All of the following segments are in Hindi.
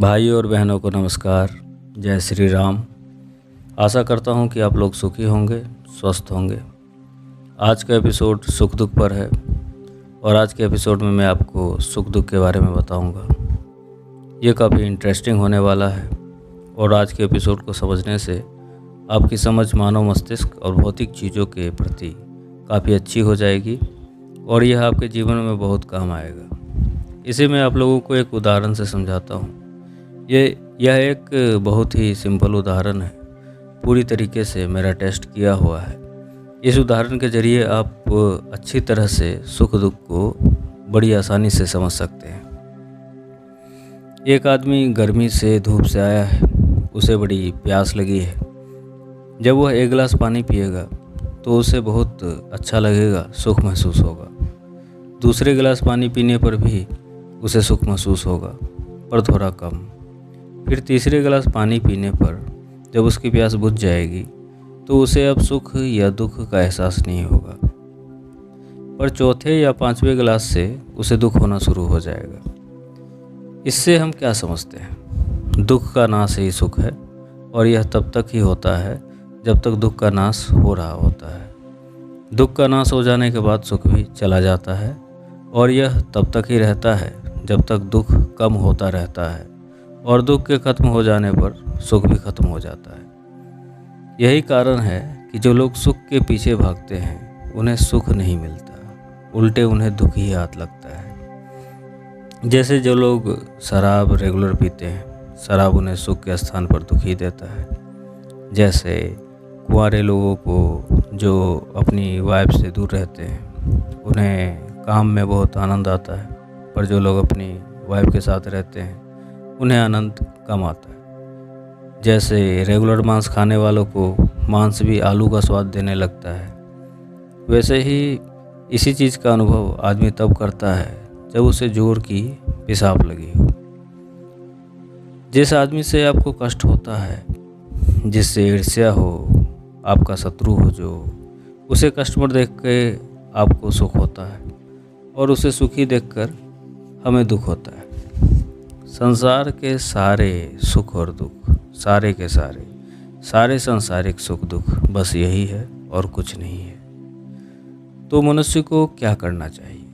भाई और बहनों को नमस्कार। जय श्री राम। आशा करता हूँ कि आप लोग सुखी होंगे, स्वस्थ होंगे। आज का एपिसोड सुख दुख पर है और आज के एपिसोड में मैं आपको सुख दुख के बारे में बताऊँगा। ये काफ़ी इंटरेस्टिंग होने वाला है और आज के एपिसोड को समझने से आपकी समझ मानव मस्तिष्क और भौतिक चीज़ों के प्रति काफ़ी अच्छी हो जाएगी और यह आपके जीवन में बहुत काम आएगा। इसे मैं आप लोगों को एक उदाहरण से समझाता हूँ। यह एक बहुत ही सिंपल उदाहरण है, पूरी तरीके से मेरा टेस्ट किया हुआ है। इस उदाहरण के ज़रिए आप अच्छी तरह से सुख दुख को बड़ी आसानी से समझ सकते हैं। एक आदमी गर्मी से धूप से आया है, उसे बड़ी प्यास लगी है। जब वह एक गिलास पानी पिएगा तो उसे बहुत अच्छा लगेगा, सुख महसूस होगा। दूसरे गिलास पानी पीने पर भी उसे सुख महसूस होगा, पर थोड़ा कम। फिर तीसरे गिलास पानी पीने पर जब उसकी प्यास बुझ जाएगी तो उसे अब सुख या दुख का एहसास नहीं होगा, पर चौथे या पांचवें गिलास से उसे दुख होना शुरू हो जाएगा। इससे हम क्या समझते हैं? दुख का नाश ही सुख है और यह तब तक ही होता है जब तक दुख का नाश हो रहा होता है। दुख का नाश हो जाने के बाद सुख भी चला जाता है और यह तब तक ही रहता है जब तक दुख कम होता रहता है और दुख के खत्म हो जाने पर सुख भी खत्म हो जाता है। यही कारण है कि जो लोग सुख के पीछे भागते हैं उन्हें सुख नहीं मिलता, उल्टे उन्हें दुख ही हाथ लगता है। जैसे जो लोग शराब रेगुलर पीते हैं, शराब उन्हें सुख के स्थान पर दुख ही देता है। जैसे कुंवारे लोगों को जो अपनी वाइफ से दूर रहते हैं उन्हें काम में बहुत आनंद आता है, पर जो लोग अपनी वाइफ के साथ रहते हैं उन्हें आनंद कम आता है। जैसे रेगुलर मांस खाने वालों को मांस भी आलू का स्वाद देने लगता है, वैसे ही इसी चीज़ का अनुभव आदमी तब करता है जब उसे जोर की पेशाब लगी हो। जिस आदमी से आपको कष्ट होता है, जिससे ईर्ष्या हो, आपका शत्रु हो, जो उसे कष्ट में देख के आपको सुख होता है और उसे सुखी देखकर हमें दुख होता है। संसार के सारे सुख और दुख, सारे के सारे संसारिक सुख दुख बस यही है और कुछ नहीं है। तो मनुष्य को क्या करना चाहिए?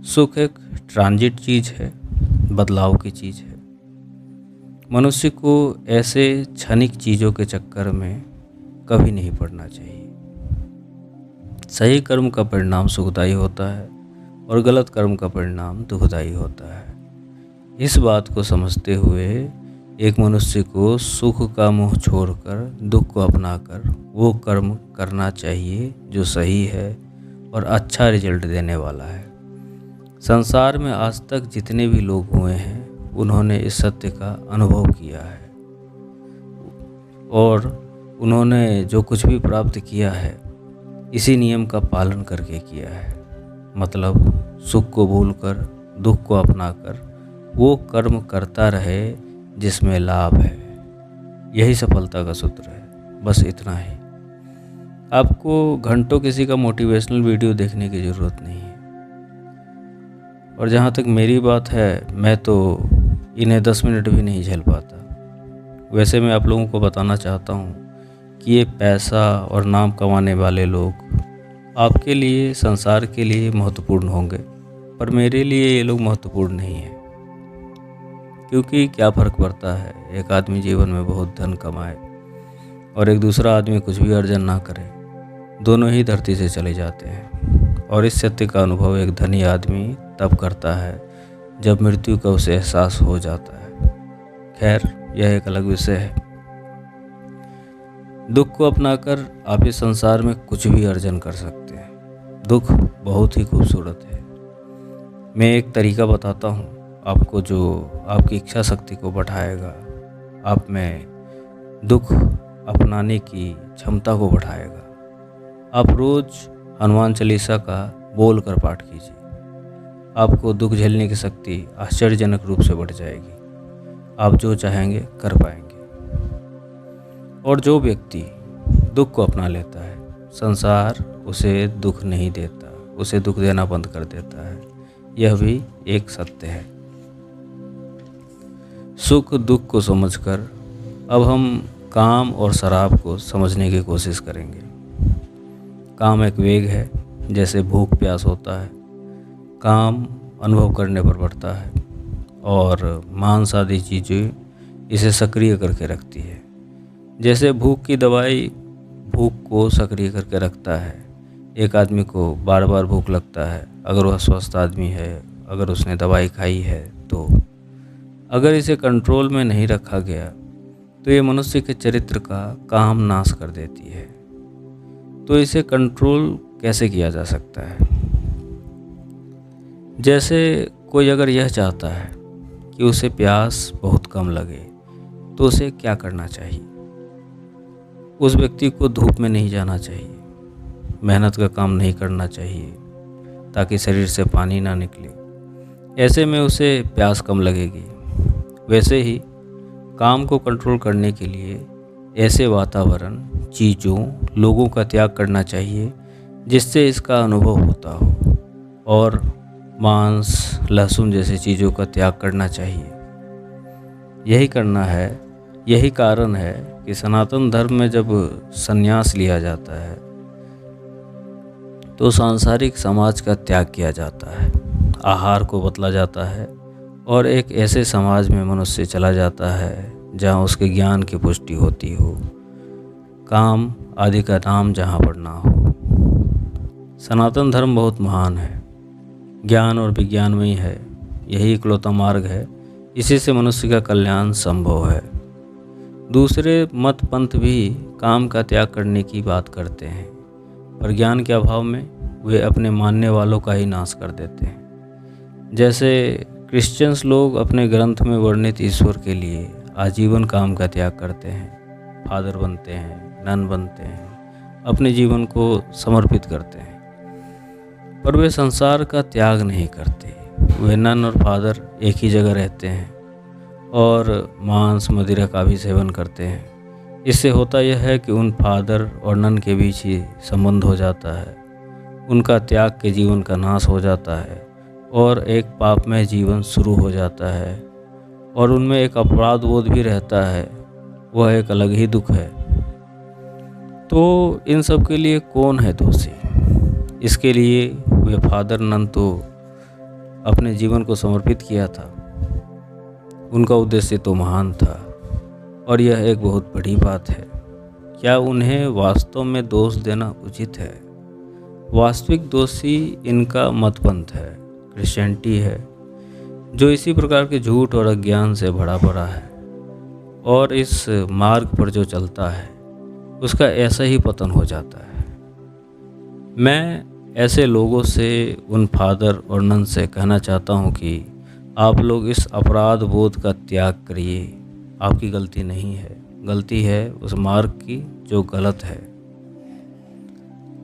सुख एक ट्रांजिट चीज़ है, बदलाव की चीज़ है। मनुष्य को ऐसे क्षणिक चीज़ों के चक्कर में कभी नहीं पड़ना चाहिए। सही कर्म का परिणाम सुखदायी होता है और गलत कर्म का परिणाम दुखदायी होता है। इस बात को समझते हुए एक मनुष्य को सुख का मुंह छोड़कर दुख को अपनाकर वो कर्म करना चाहिए जो सही है और अच्छा रिजल्ट देने वाला है। संसार में आज तक जितने भी लोग हुए हैं उन्होंने इस सत्य का अनुभव किया है और उन्होंने जो कुछ भी प्राप्त किया है इसी नियम का पालन करके किया है। मतलब सुख को भूलकर दुख को अपनाकर वो कर्म करता रहे जिसमें लाभ है। यही सफलता का सूत्र है, बस इतना ही। आपको घंटों किसी का मोटिवेशनल वीडियो देखने की ज़रूरत नहीं है। और जहाँ तक मेरी बात है, मैं तो इन्हें 10 मिनट भी नहीं झेल पाता। वैसे मैं आप लोगों को बताना चाहता हूँ कि ये पैसा और नाम कमाने वाले लोग आपके लिए, संसार के लिए महत्वपूर्ण होंगे, पर मेरे लिए ये लोग महत्वपूर्ण नहीं है। क्योंकि क्या फ़र्क पड़ता है एक आदमी जीवन में बहुत धन कमाए और एक दूसरा आदमी कुछ भी अर्जन ना करे, दोनों ही धरती से चले जाते हैं। और इस सत्य का अनुभव एक धनी आदमी तब करता है जब मृत्यु का उसे एहसास हो जाता है। खैर, यह एक अलग विषय है। दुख को अपनाकर आप इस संसार में कुछ भी अर्जन कर सकते हैं। दुख बहुत ही खूबसूरत है। मैं एक तरीका बताता हूँ आपको जो आपकी इच्छा शक्ति को बढ़ाएगा, आप में दुख अपनाने की क्षमता को बढ़ाएगा। आप रोज़ हनुमान चालीसा का बोल कर पाठ कीजिए, आपको दुख झेलने की शक्ति आश्चर्यजनक रूप से बढ़ जाएगी। आप जो चाहेंगे कर पाएंगे। और जो व्यक्ति दुख को अपना लेता है, संसार उसे दुख नहीं देता, उसे दुख देना बंद कर देता है। यह भी एक सत्य है। सुख दुख को समझकर अब हम काम और शराब को समझने की कोशिश करेंगे। काम एक वेग है, जैसे भूख प्यास होता है। काम अनुभव करने पर बढ़ता है और मांस आदि चीज़ें इसे सक्रिय करके रखती है। जैसे भूख की दवाई भूख को सक्रिय करके रखता है। एक आदमी को बार बार भूख लगता है, अगर वह स्वस्थ आदमी है, अगर उसने दवाई खाई है तो। अगर इसे कंट्रोल में नहीं रखा गया तो ये मनुष्य के चरित्र का काम नाश कर देती है। तो इसे कंट्रोल कैसे किया जा सकता है? जैसे कोई अगर यह चाहता है कि उसे प्यास बहुत कम लगे तो उसे क्या करना चाहिए? उस व्यक्ति को धूप में नहीं जाना चाहिए, मेहनत का काम नहीं करना चाहिए ताकि शरीर से पानी ना निकले। ऐसे में उसे प्यास कम लगेगी। वैसे ही काम को कंट्रोल करने के लिए ऐसे वातावरण, चीज़ों, लोगों का त्याग करना चाहिए जिससे इसका अनुभव होता हो, और मांस, लहसुन जैसी चीज़ों का त्याग करना चाहिए। यही कारण है कि सनातन धर्म में जब संन्यास लिया जाता है तो सांसारिक समाज का त्याग किया जाता है, आहार को बदला जाता है और एक ऐसे समाज में मनुष्य चला जाता है जहाँ उसके ज्ञान की पुष्टि होती हो, काम आदि का नाम जहाँ पर ना हो। सनातन धर्म बहुत महान है, ज्ञान और विज्ञानमयी है। यही इकलौता मार्ग है, इसी से मनुष्य का कल्याण संभव है। दूसरे मत पंथ भी काम का त्याग करने की बात करते हैं, पर ज्ञान के अभाव में वे अपने मानने वालों का ही नाश कर देते हैं। जैसे क्रिश्चियंस लोग अपने ग्रंथ में वर्णित ईश्वर के लिए आजीवन काम का त्याग करते हैं, फादर बनते हैं, नन बनते हैं, अपने जीवन को समर्पित करते हैं, पर वे संसार का त्याग नहीं करते। वे नन और फादर एक ही जगह रहते हैं और मांस मदिरा का भी सेवन करते हैं। इससे होता यह है कि उन फादर और नन के बीच ही संबंध हो जाता है, उनका त्याग के जीवन का नाश हो जाता है और एक पापमय जीवन शुरू हो जाता है, और उनमें एक अपराध बोध भी रहता है। वह एक अलग ही दुख है। तो इन सब के लिए कौन है दोषी? इसके लिए वे फादर नन तो अपने जीवन को समर्पित किया था, उनका उद्देश्य तो महान था, और यह एक बहुत बड़ी बात है। क्या उन्हें वास्तव में दोष देना उचित है? वास्तविक दोषी इनका मतपंथ है, क्रिश्चियनिटी है, जो इसी प्रकार के झूठ और अज्ञान से भरा पड़ा है, और इस मार्ग पर जो चलता है उसका ऐसा ही पतन हो जाता है। मैं ऐसे लोगों से, उन फादर और नन से कहना चाहता हूँ कि आप लोग इस अपराध बोध का त्याग करिए। आपकी गलती नहीं है, गलती है उस मार्ग की जो गलत है।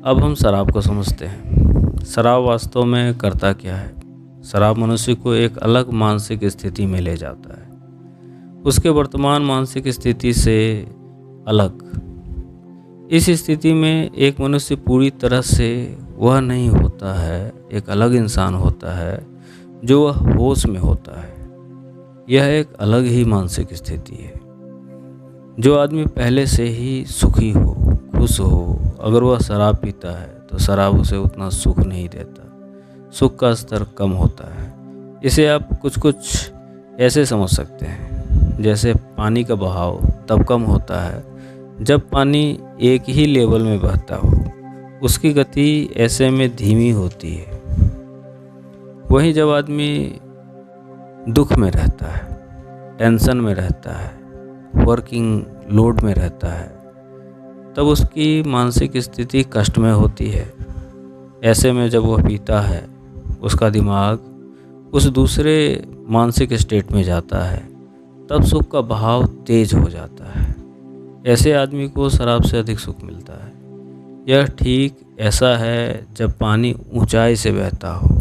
अब हम शराब को समझते हैं। शराब वास्तव में करता क्या है? शराब मनुष्य को एक अलग मानसिक स्थिति में ले जाता है, उसके वर्तमान मानसिक स्थिति से अलग। इस स्थिति में एक मनुष्य पूरी तरह से वह नहीं होता है, एक अलग इंसान होता है जो वह होश में होता है। यह एक अलग ही मानसिक स्थिति है। जो आदमी पहले से ही सुखी हो, खुश हो, अगर वह शराब पीता है तो शराब उसे उतना सुख नहीं देता, सुख का स्तर कम होता है। इसे आप कुछ ऐसे समझ सकते हैं, जैसे पानी का बहाव तब कम होता है जब पानी एक ही लेवल में बहता हो, उसकी गति ऐसे में धीमी होती है। वहीं जब आदमी दुख में रहता है, टेंशन में रहता है, वर्किंग लोड में रहता है, तब उसकी मानसिक स्थिति कष्ट में होती है। ऐसे में जब वह पीता है, उसका दिमाग उस दूसरे मानसिक स्टेट में जाता है, तब सुख का बहाव तेज हो जाता है। ऐसे आदमी को शराब से अधिक सुख मिलता है। यह ठीक ऐसा है जब पानी ऊंचाई से बहता हो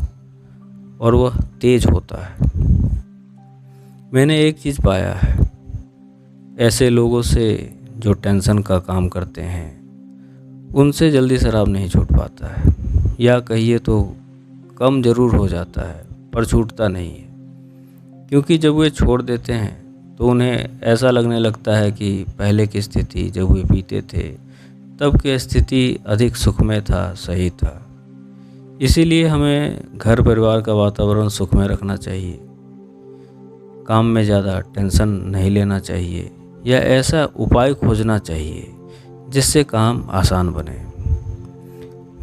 और वह तेज होता है। मैंने एक चीज़ पाया है, ऐसे लोगों से जो टेंशन का काम करते हैं, उनसे जल्दी शराब नहीं छूट पाता है, या कहिए तो कम ज़रूर हो जाता है, पर छूटता नहीं है। क्योंकि जब वे छोड़ देते हैं तो उन्हें ऐसा लगने लगता है कि पहले की स्थिति जब वे पीते थे तब की स्थिति अधिक सुखमय था, सही था। इसीलिए हमें घर परिवार का वातावरण सुखमय रखना चाहिए। काम में ज़्यादा टेंशन नहीं लेना चाहिए या ऐसा उपाय खोजना चाहिए जिससे काम आसान बने।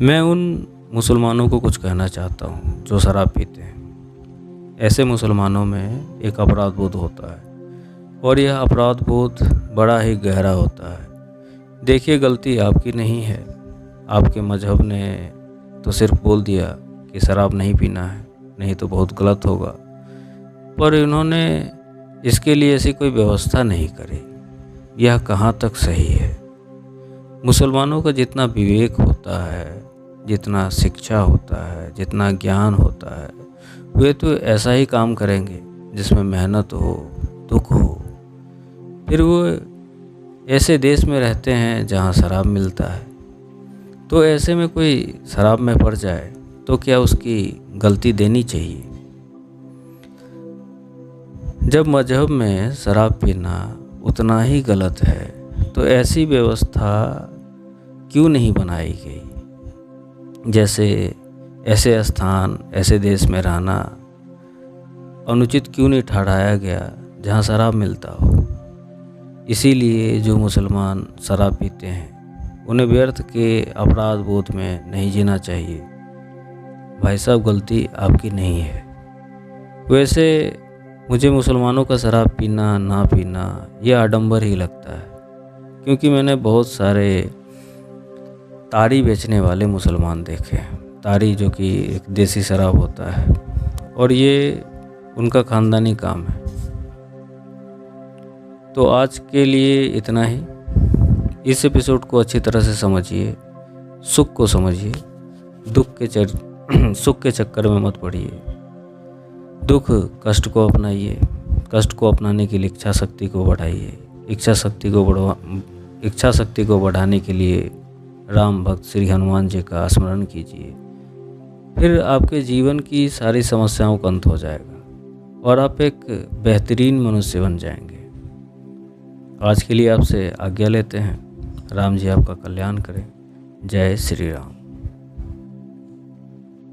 मैं उन मुसलमानों को कुछ कहना चाहता हूँ जो शराब पीते हैं। ऐसे मुसलमानों में एक अपराध बोध होता है और यह अपराध बोध बड़ा ही गहरा होता है। देखिए, गलती आपकी नहीं है, आपके मजहब ने तो सिर्फ बोल दिया कि शराब नहीं पीना है, नहीं तो बहुत गलत होगा, पर इन्होंने इसके लिए ऐसी कोई व्यवस्था नहीं करी। यह कहाँ तक सही है? मुसलमानों का जितना विवेक होता है, जितना शिक्षा होता है, जितना ज्ञान होता है, वे तो ऐसा ही काम करेंगे जिसमें मेहनत हो, दुख हो। फिर वो ऐसे देश में रहते हैं जहाँ शराब मिलता है, तो ऐसे में कोई शराब में पड़ जाए तो क्या उसकी गलती देनी चाहिए? जब मजहब में शराब पीना उतना ही गलत है तो ऐसी व्यवस्था क्यों नहीं बनाई गई? जैसे ऐसे स्थान, ऐसे देश में रहना अनुचित क्यों नहीं ठहराया गया जहाँ शराब मिलता हो? इसीलिए जो मुसलमान शराब पीते हैं उन्हें व्यर्थ के अपराध बोध में नहीं जीना चाहिए। भाई साहब, गलती आपकी नहीं है। वैसे मुझे मुसलमानों का शराब पीना ना पीना यह आडंबर ही लगता है, क्योंकि मैंने बहुत सारे तारी बेचने वाले मुसलमान देखे हैं। तारी जो कि एक देसी शराब होता है और ये उनका ख़ानदानी काम है। तो आज के लिए इतना ही। इस एपिसोड को अच्छी तरह से समझिए, सुख को समझिए, सुख के चक्कर में मत पड़िए। दुख कष्ट को अपनाइए, कष्ट को अपनाने के लिए इच्छा शक्ति को बढ़ाइए, इच्छा शक्ति को बढ़ाने के लिए राम भक्त श्री हनुमान जी का स्मरण कीजिए। फिर आपके जीवन की सारी समस्याओं का अंत हो जाएगा और आप एक बेहतरीन मनुष्य बन जाएंगे। आज के लिए आपसे आज्ञा लेते हैं। राम जी आपका कल्याण करें। जय श्री राम।